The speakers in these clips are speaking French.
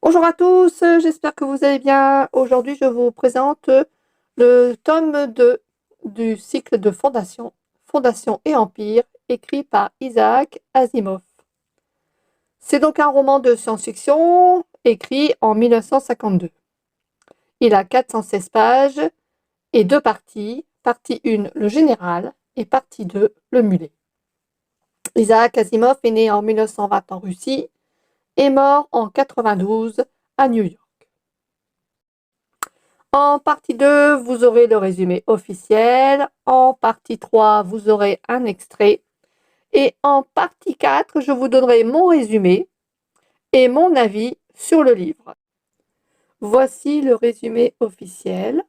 Bonjour à tous, j'espère que vous allez bien. Aujourd'hui, je vous présente le tome 2 du cycle de Fondation, Fondation et Empire, écrit par Isaac Asimov. C'est donc un roman de science-fiction écrit en 1952. Il a 416 pages et deux parties. Partie 1, le général, et partie 2, le mulet. Isaac Asimov est né en 1920 en Russie et mort en 1992 à New York. En partie 2, vous aurez le résumé officiel. En partie 3, vous aurez un extrait. Et en partie 4, je vous donnerai mon résumé et mon avis sur le livre. Voici le résumé officiel.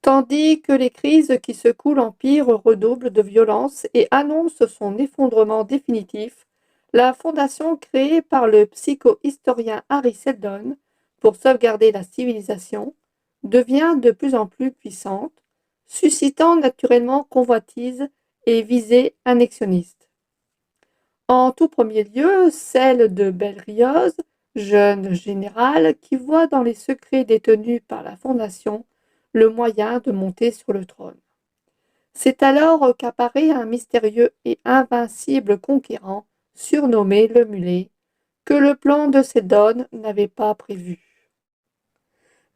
Tandis que les crises qui secouent l'Empire redoublent de violence et annoncent son effondrement définitif, la fondation créée par le psychohistorien Harry Seldon pour sauvegarder la civilisation devient de plus en plus puissante, suscitant naturellement convoitises et visées annexionnistes. En tout premier lieu, celle de Belrioz, jeune général qui voit dans les secrets détenus par la Fondation le moyen de monter sur le trône. C'est alors qu'apparaît un mystérieux et invincible conquérant, surnommé le Mulet, que le plan de Seldon n'avait pas prévu.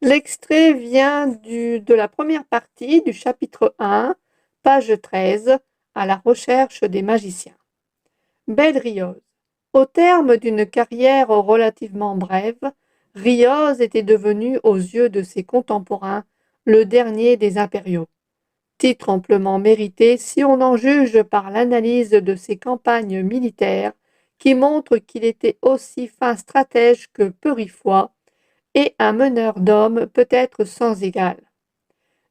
L'extrait vient de la première partie du chapitre 1, page 13, à la recherche des magiciens. Belrioz. Au terme d'une carrière relativement brève, Rioz était devenu, aux yeux de ses contemporains, le dernier des impériaux. Titre amplement mérité si on en juge par l'analyse de ses campagnes militaires, qui montre qu'il était aussi fin stratège que purifois, et un meneur d'hommes peut-être sans égal.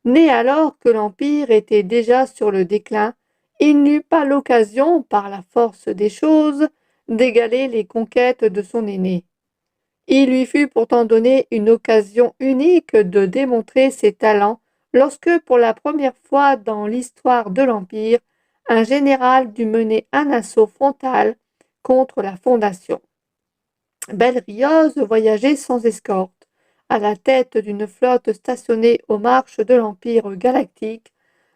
Né alors que l'Empire était déjà sur le déclin, il n'eut pas l'occasion, par la force des choses, d'égaler les conquêtes de son aîné. Il lui fut pourtant donné une occasion unique de démontrer ses talents lorsque, pour la première fois dans l'histoire de l'Empire, un général dut mener un assaut frontal contre la Fondation. Belrioz voyageait sans escorte, à la tête d'une flotte stationnée aux marches de l'Empire galactique,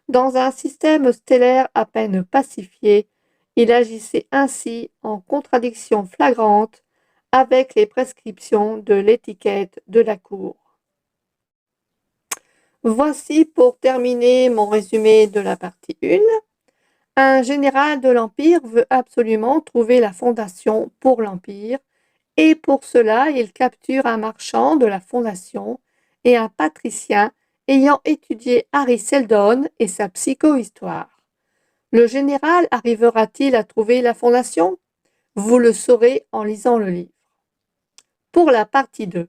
dans un système stellaire à peine pacifié. Il agissait ainsi en contradiction flagrante avec les prescriptions de l'étiquette de la cour. Voici pour terminer mon résumé de la partie 1. Un général de l'Empire veut absolument trouver la fondation pour l'Empire, et pour cela il capture un marchand de la Fondation et un patricien ayant étudié Harry Seldon et sa psychohistoire. Le général arrivera-t-il à trouver la Fondation? Vous le saurez en lisant le livre. Pour la partie 2.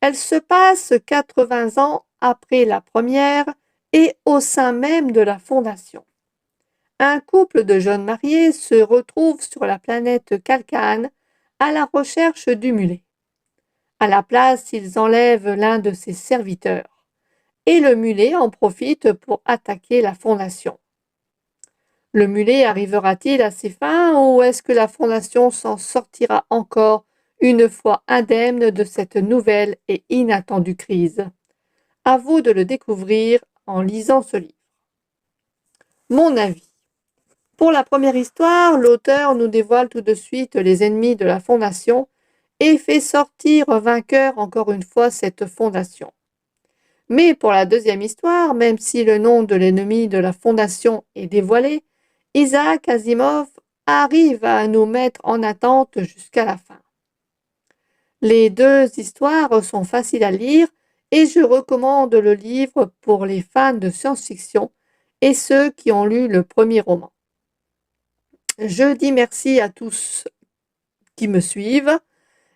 Elle se passe 80 ans après la première et au sein même de la Fondation. Un couple de jeunes mariés se retrouve sur la planète Calcane à la recherche du mulet. À la place, ils enlèvent l'un de ses serviteurs, et le mulet en profite pour attaquer la Fondation. Le mulet arrivera-t-il à ses fins, ou est-ce que la Fondation s'en sortira encore une fois indemne de cette nouvelle et inattendue crise? À vous de le découvrir en lisant ce livre. Mon avis. Pour la première histoire, l'auteur nous dévoile tout de suite les ennemis de la Fondation et fait sortir vainqueur encore une fois cette Fondation. Mais pour la deuxième histoire, même si le nom de l'ennemi de la Fondation est dévoilé, Isaac Asimov arrive à nous mettre en attente jusqu'à la fin. Les deux histoires sont faciles à lire et je recommande le livre pour les fans de science-fiction et ceux qui ont lu le premier roman. Je dis merci à tous qui me suivent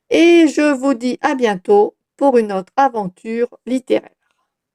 et je vous dis à bientôt pour une autre aventure littéraire.